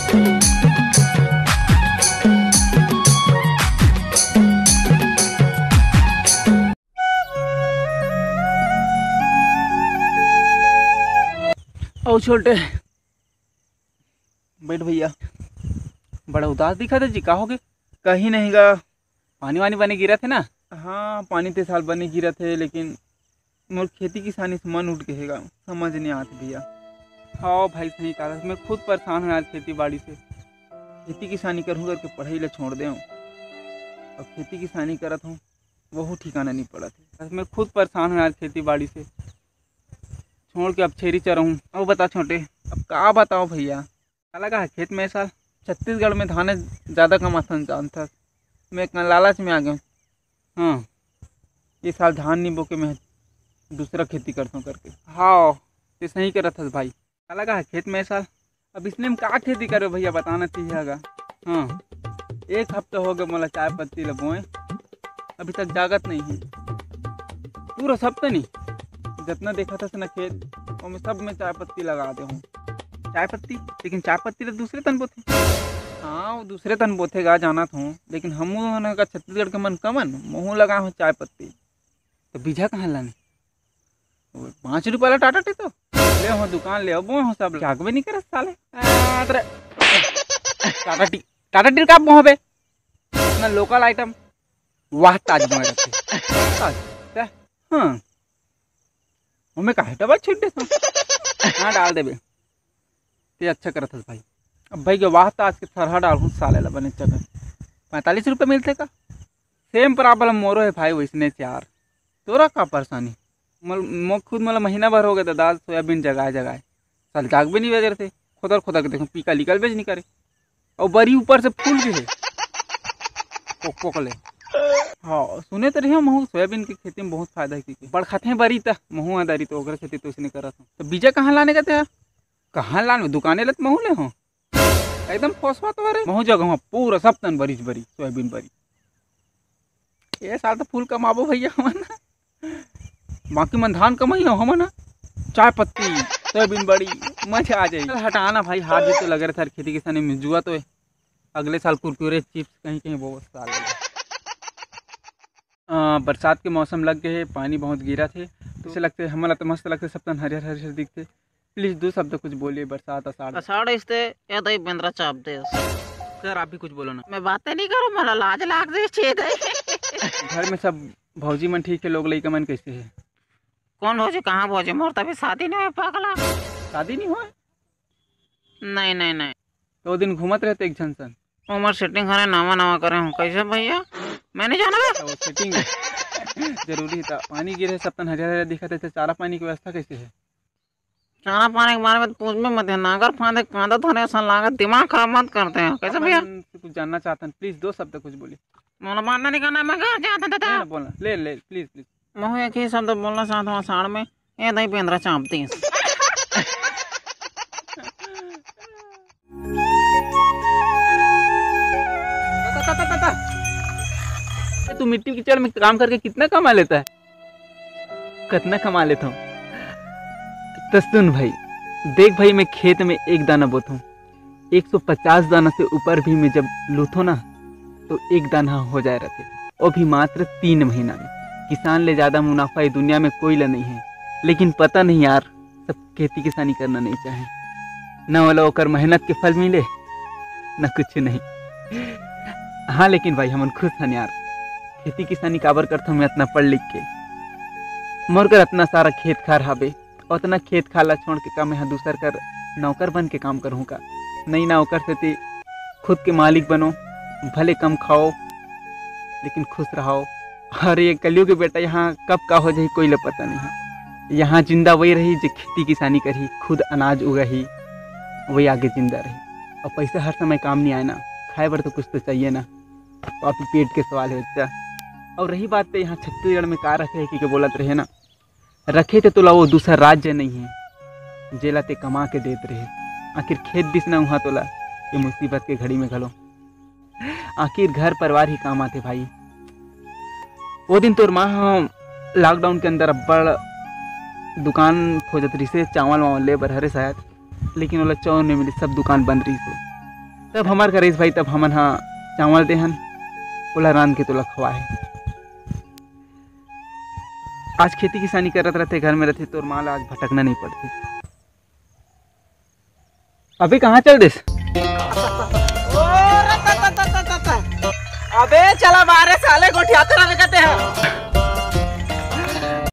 ओ छोटे बैठ भैया, बड़ा उदास दिखा था जी, का हो गए? कहीं नहीं गा, पानी वानी बने गिरा थे ना। हाँ पानी ते साल बने गिरा थे, लेकिन मोर खेती किसानी से मन उठ गएगा, समझ नहीं आती भैया। हाँ भाई सही कहा, मैं खुद परेशान हूँ यार खेती बाड़ी से। खेती किसानी करूँ करके पढ़ाई ला छोड़ दे और खेती किसानी करत हूँ वह ठिकाना नहीं पड़ा था। मैं खुद परेशान हूँ यार खेती बाड़ी से, छोड़ के अब छेरी चराऊँ। अब बता छोटे, अब का बताओ भैया, क्या लगा है खेत में इस साल? छत्तीसगढ़ में धान ज़्यादा कमाता जानता, मैं इतना लालच में आ गया। हाँ इस साल धान नहीं बोके मैं दूसरा खेती करता हूँ करके। हाँ ये सही कर था भाई, क्या लगा है खेत में इस साल? अब इसने में क्या खेती करे भैया बताना चाहिएगा। हाँ एक हफ्ता हो गया मोला चाय पत्ती लगोए, अभी तक जागत नहीं है पूरा सब तो नहीं, जितना देखा था ना खेत और मैं सब में चाय पत्ती लगा दे हूँ। चाय पत्ती, लेकिन चाय पत्ती तो दूसरे तन बोते। हाँ वो दूसरे तन बोतेगा जाना था, लेकिन हम का छत्तीसगढ़ के मन कमन मुँह लगा हूँ चाय पत्ती, तो बीजा कहाँ लाने? 5 रुपये वाला टाटा टी तो ले हो दुकान ले अब हो, सब जागबे नहीं करे साले। टाटा टी का मोह बे अपना लोकल आइटम वाह ताज मोह रखे। हाँ हमें कहा डबल छीट दे, हाँ डाल देबे ते अच्छा करत है भाई। अब भाई के वाह ताज के थरहा डाल हूँ साले ला बने चकर 45 रुपये मिलते का। सेम प्रॉब्लम मोरो है भाई वैसने यार, तोरा का परेशानी? मो खुद मतलब महीना भर हो गया था दाल सोयाबीन जगाए जगाए, साल जाग भी नहीं बेच रहे थे, खुदर खुदा के देखो पीका निकल बेच नहीं करे, और बरी ऊपर से फूल के है पोकले। हाँ सुने तो रही महू सोयाबीन की खेती में बहुत फायदा है, बड़ खाते हैं बरी तक महू आदारी तो ओकर खेती तो उसने करा था। तो बीजा कहाँ लाने का थे? कहाँ लाने? दुकाने लत महू ले हो एकदम फोसवा तो अरे महू जगह पूरा सब तन बरी बरी सोयाबीन बरी। ये साल तो फूल कमाबो भैया हमन, बाकी मन धान कमाई हो हम चाय पत्ती सोयाबीन बड़ी मजा आ जाए। हटाना भाई हाथ भी तो लग रहा था खेती किसानी में, जुआ तो है अगले साल कुरकुरे चिप्स कहीं कहीं बहुत साल। बरसात के मौसम लग गए, पानी बहुत गिरा थे तो ऐसे लगते हमारा तो मस्त लगते, सब तन हरियर हरियर दिखते। प्लीज 2 शब्द कुछ बोलिए, बरसात अषाढ़ इसते या तो बेंद्रा चाप दे सर, आप भी कुछ बोलो ना। मैं बातें नहीं करूँ, मला लाज लाग दे छेद घर में सब भौजी मन ठीक है, लोग लइका मन कैसे है? कौन भौजी कहाँ भौजी, मोर तभी शादी नहीं हुई पागला। शादी नहीं हुआ? नहीं नहीं नहीं, 2 दिन घूमत रहते एक झन सन। उमर सेटिंग करे नामा नामा करे हूँ कैसे भैया, मैंने जाना वो सेटिंग जरूरी था, पानी गिरे सब तन हरियर हरियर दिखा थे, चारा पानी की व्यवस्था कैसे है? चारा पानी के बारे में पूछ में मत, नागर फांदे कांदा धोने ऐसा लागत, दिमाग खराब मत करते हैं कैसे भैया। कुछ जानना चाहता हूँ, प्लीज 2 शब्द कुछ बोलिए। मोला मानना नहीं करना, मैं घर जाता था बोलना ले प्लीज प्लीज। मैं एक ही शब्द बोलना चाहता हूँ अषाढ़ में, ये दही बेंद्रा चापती तू मिट्टी की कीचड़ में काम करके कितना कमा लेता है? कितना कमा लेता हूँ तो सुन भाई, देख भाई मैं खेत में एक दाना बोता हूँ, 150 दाना से ऊपर भी मैं जब लूथो ना तो एक दाना हो जाए रहते, वो भी मात्र 3 महीना में। किसान ले ज़्यादा मुनाफा इस दुनिया में कोई ला नहीं है, लेकिन पता नहीं यार सब खेती किसानी करना नहीं चाहे, न वाला होकर मेहनत के फल मिले न कुछ नहीं। हाँ लेकिन भाई हम खुश हैं यार, खेती किसानी काबर करता हूँ मैं इतना पढ़ लिख के, मोर कर इतना सारा खेत खार हाबे, उतना खेत खाला छोड़ के का मैं यहाँ दूसर कर नौकर बन के काम करूँ का? नहीं नौकर से खुद के मालिक बनो, भले कम खाओ लेकिन खुश रहो। और ये कलियुग के बेटा यहाँ कब का हो जाए कोई ले पता नहीं, यहाँ जिंदा वही रही जो खेती किसानी करी, खुद अनाज उगाही वही आगे जिंदा रही। और पैसा हर समय काम नहीं आए ना, खाए बर तो कुछ तो चाहिए ना, काफी पेट के सवाल है बच्चा। और रही बात तो यहाँ छत्तीसगढ़ में का रखे है कि बोलत रहे ना, रखे थे तो ला वो दूसरा राज्य नहीं है जेला ते कमा के देते रहे, आखिर खेत दिस ना हुआ तोला ये मुसीबत के घड़ी में घलो, आखिर घर परिवार ही काम आते भाई। वो दिन तोर माँ लॉकडाउन के अंदर अब्बड़ दुकान खोजत रही से चावल वावल ले बर हरे शायद, लेकिन वाला चावल नहीं मिली, सब दुकान बंद रही से। तब हमार करेश भाई तब हमन हाँ चावल देहन ओला रांध के तोला खवाए। आज खेती किसानी करत रहते, घर में रहते, तोर माँ ला आज भटकना नहीं पड़ती। अभी कहाँ चल देस? अबे चला बाहर साले गोठियाते रहते हैं।